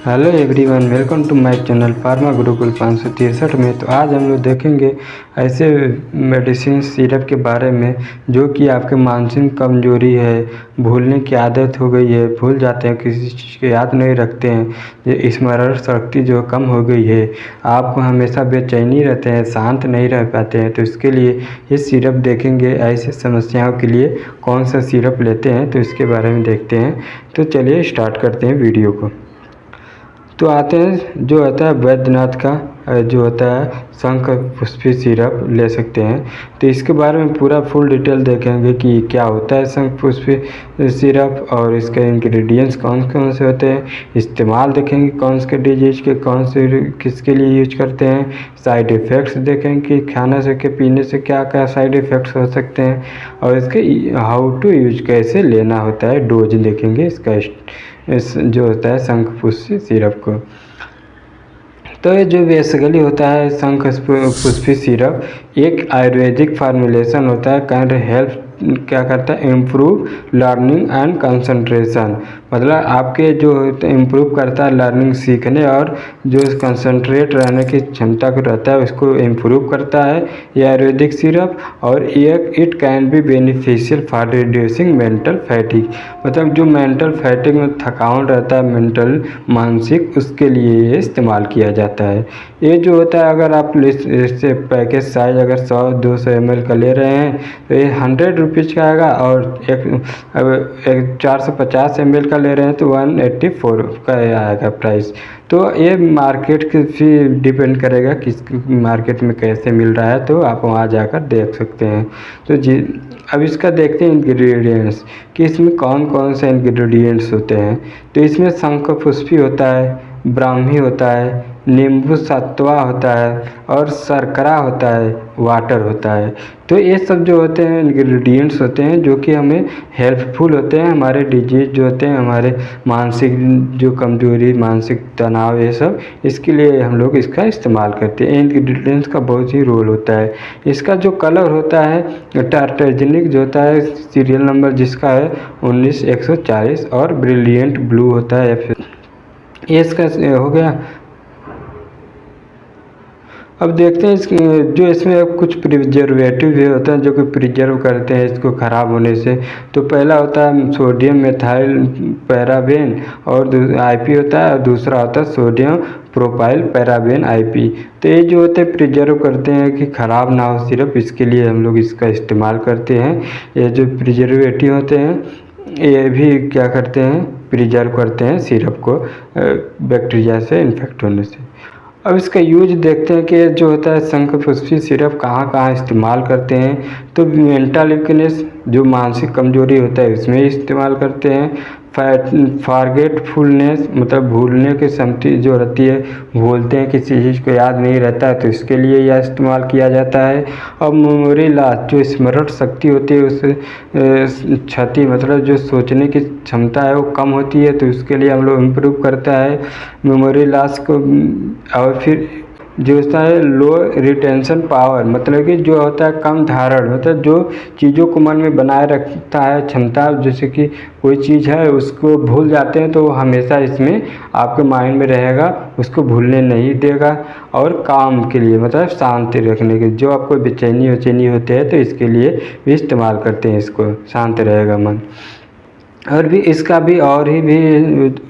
Hello everyone, welcome to my channel Pharma Gurukul 563 में। तो आज हम लोग देखेंगे ऐसे मेडिसिन सिरप के बारे में जो कि आपके मानसिक कमजोरी है, भूलने की आदत हो गई है, भूल जाते हैं, किसी चीज़ को याद नहीं रखते हैं, ये स्मरण शक्ति जो कम हो गई है, आपको हमेशा बेचैनी रहते हैं, शांत नहीं रह पाते हैं। तो इसके लिए ये सिरप देखेंगे। ऐसे समस्याओं के लिए कौन सा सिरप लेते हैं तो इसके बारे में देखते हैं। तो चलिए स्टार्ट करते हैं वीडियो को। तो आते हैं जो होता है वैद्यनाथ का जो होता है शंख पुष्पी सिरप ले सकते हैं। तो इसके बारे में पूरा फुल डिटेल देखेंगे कि क्या होता है शंख पुष्पी सिरप और इसके इंग्रेडिएंट्स कौन कौन से होते हैं, इस्तेमाल देखेंगे कौन से डिजीज के कौन से किसके लिए यूज करते हैं, साइड इफ़ेक्ट्स देखेंगे कि खाने से के पीने से क्या क्या साइड इफ़ेक्ट्स हो सकते हैं, और इसके हाउ टू यूज कैसे लेना होता है, डोज देखेंगे इसका इस जो होता है शंख पुष्पी सिरप को। तो ये जो बेसिकली होता है शंख पुष्पी सिरप एक आयुर्वेदिक फार्मूलेशन होता है। काइंड हेल्प क्या करता है, इम्प्रूव लर्निंग एंड कंसंट्रेशन, मतलब आपके जो इम्प्रूव करता है लर्निंग सीखने और जो कंसंट्रेट रहने की क्षमता को रहता है उसको इम्प्रूव करता है ये आयुर्वेदिक सिरप। और it can be beneficial for reducing mental fatigue, मतलब जो मेंटल फैटिग में थकान रहता है मेंटल मानसिक, उसके लिए ये इस्तेमाल किया जाता है। ये जो होता है अगर आप इससे पैकेज साइज अगर 100-200 ml का ले रहे हैं तो ये 100 रुपीज़ का आएगा, और एक 450 ml का ले रहे हैं तो 184 का आएगा प्राइस। तो ये मार्केट के भी डिपेंड करेगा किस मार्केट में कैसे मिल रहा है, तो आप वहाँ जाकर देख सकते हैं। तो जी अब इसका देखते हैं इंग्रेडिएंट्स कि इसमें कौन कौन से इंग्रेडिएंट्स होते हैं। तो इसमें शंख पुष्पी होता है, ब्राह्मी होता है, नींबू सत्वा होता है, और शर्करा होता है, वाटर होता है। तो ये सब जो होते हैं इंग्रेडिएंट्स होते हैं जो कि हमें हेल्पफुल होते हैं हमारे डिजीज जो होते हैं, हमारे मानसिक जो कमजोरी, मानसिक तनाव, ये सब इसके लिए हम लोग इसका इस्तेमाल करते हैं। इंग्रेडिएंट्स का बहुत ही रोल होता है। इसका जो कलर होता है टार्टेजेनिक जो होता है, सीरियल नंबर जिसका है 19140, और ब्रिलियंट ब्लू होता है। फिर ये इसका हो गया। अब देखते हैं जो इसमें कुछ प्रिजर्वेटिव भी होते हैं जो कि प्रिजर्व करते हैं इसको ख़राब होने से। तो पहला होता है सोडियम मेथाइल पैराबेन और आईपी होता है, और दूसरा होता है सोडियम प्रोपाइल पैराबेन आईपी। तो ये जो होते हैं प्रिजर्व करते हैं कि ख़राब ना हो सिरप, इसके लिए हम लोग इसका इस्तेमाल करते हैं। ये जो प्रिजर्वेटिव होते हैं ये भी क्या करते हैं, प्रिजर्व करते हैं सिरप को बैक्टीरिया से इन्फेक्ट होने से। अब इसका यूज देखते हैं कि जो होता है शंख पुष्पी सिरप कहाँ कहाँ इस्तेमाल करते हैं। तो मेंटल वीकनेस जो मानसिक कमजोरी होता है इसमें इस्तेमाल करते हैं। फॉरगेटफुलनेस मतलब भूलने की क्षमता जो रहती है, भूलते हैं किसी चीज़ को याद नहीं रहता है तो इसके लिए यह इस्तेमाल किया जाता है। और मेमोरी लॉस जो स्मरण शक्ति होती है उस क्षति मतलब जो सोचने की क्षमता है वो कम होती है, तो इसके लिए हम लोग इम्प्रूव करता है मेमोरी लॉस को। और फिर जो होता है लो रिटेंशन पावर, मतलब कि जो होता है कम धारण, मतलब जो चीज़ों को मन में बनाए रखता है क्षमता, जैसे कि कोई चीज़ है उसको भूल जाते हैं तो हमेशा इसमें आपके माइंड में रहेगा, उसको भूलने नहीं देगा। और काम के लिए मतलब शांति रखने के, जो आपको बेचैनी होते हैं तो इसके लिए भी इस्तेमाल करते हैं, इसको शांत रहेगा मन। और भी इसका भी और ही भी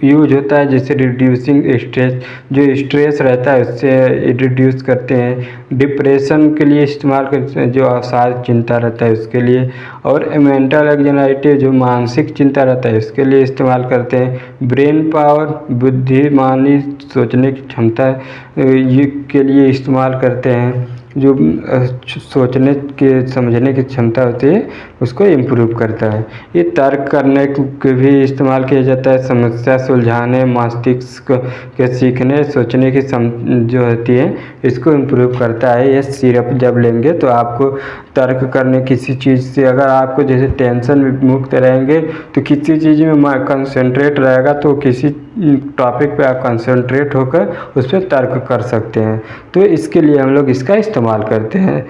यूज होता है, जैसे रिड्यूसिंग स्ट्रेस, जो स्ट्रेस रहता है उससे रिड्यूस करते हैं। डिप्रेशन के लिए इस्तेमाल करते हैं, जो अवसाद चिंता रहता है उसके लिए। और मेंटल एंग्जाइटी जो मानसिक चिंता रहता है उसके लिए इस्तेमाल करते हैं। ब्रेन पावर बुद्धिमानी सोचने की क्षमता के लिए इस्तेमाल करते हैं। जो सोचने के समझने की क्षमता होती है उसको इम्प्रूव करता है। ये तर्क करने के भी इस्तेमाल किया जाता है, समस्या सुलझाने, मस्तिष्क के सीखने, सोचने की जो होती है इसको इम्प्रूव करता है। ये सिरप जब लेंगे तो आपको तर्क करने किसी चीज़ से, अगर आपको जैसे टेंशन मुक्त रहेंगे तो किसी चीज़ में कंसंट्रेट रहेगा तो किसी टॉपिक पे आप कंसंट्रेट होकर उस पर तर्क कर सकते हैं। तो इसके लिए हम लोग इसका इस्तेमाल करते हैं।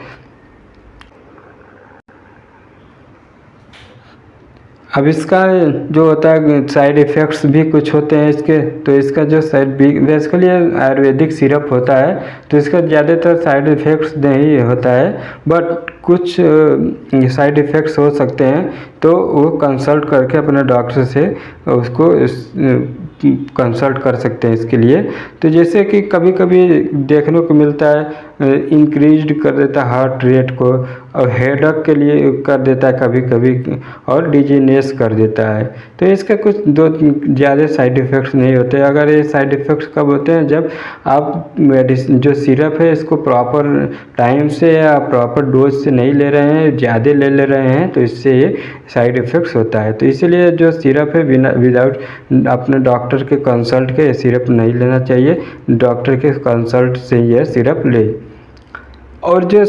अब इसका जो होता है साइड इफ़ेक्ट्स भी कुछ होते हैं इसके, तो इसका जो बेसिकली आयुर्वेदिक सिरप होता है तो इसका ज़्यादातर साइड इफ़ेक्ट्स नहीं होता है, बट कुछ साइड इफ़ेक्ट्स हो सकते हैं, तो वो कंसल्ट करके अपने डॉक्टर से उसको कंसल्ट कर सकते हैं इसके लिए। तो जैसे कि कभी कभी देखने को मिलता है इंक्रीज्ड कर देता है हार्ट रेट को, और हेडेक के लिए कर देता है कभी कभी, और डिजीनेस कर देता है। तो इसका कुछ दो ज़्यादा साइड इफ़ेक्ट्स नहीं होते। अगर ये साइड इफ़ेक्ट्स कब होते हैं, जब आप मेडिसिन जो सिरप है इसको प्रॉपर टाइम से या प्रॉपर डोज से नहीं ले रहे हैं, ज़्यादा ले रहे हैं, तो इससे ये साइड इफ़ेक्ट्स होता है। तो इसीलिए जो सिरप है विदाउट अपने डॉक्टर के कंसल्ट के सिरप नहीं लेना चाहिए, डॉक्टर के कंसल्ट से ये सिरप ले। और जो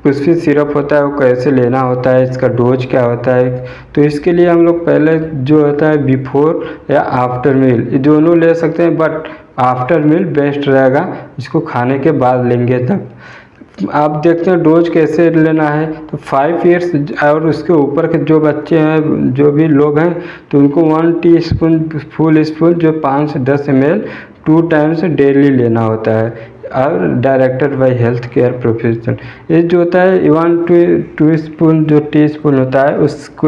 पुष्पी सिरप होता है वो कैसे लेना होता है, इसका डोज क्या होता है, तो इसके लिए हम लोग पहले जो होता है बिफोर या आफ्टर मील ये दोनों ले सकते हैं, बट आफ्टर मील बेस्ट रहेगा, इसको खाने के बाद लेंगे तब। आप देखते हैं डोज कैसे लेना है, तो 5 ईयर्स और उसके ऊपर के जो बच्चे हैं, जो भी लोग हैं, तो उनको 1 टीस्पून फुल स्पून जो 5 से 10 ml 2 टाइम्स डेली लेना होता है, और directed by health care professional. ये जो होता है 1 2 स्पून जो टीस्पून होता है उसको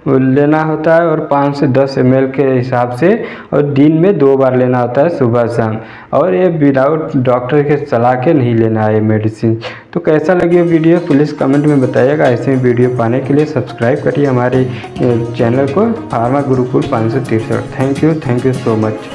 लेना होता है, और 5 से 10 ml के हिसाब से, और दिन में 2 बार लेना होता है, सुबह शाम। और ये विदाउट डॉक्टर के सलाह के नहीं लेना है मेडिसिन। तो कैसा लगी वीडियो प्लीज़ कमेंट में बताइएगा। ऐसे वीडियो पाने के लिए सब्सक्राइब करिए हमारे चैनल को pharma Gurukul 563। Thank you so much.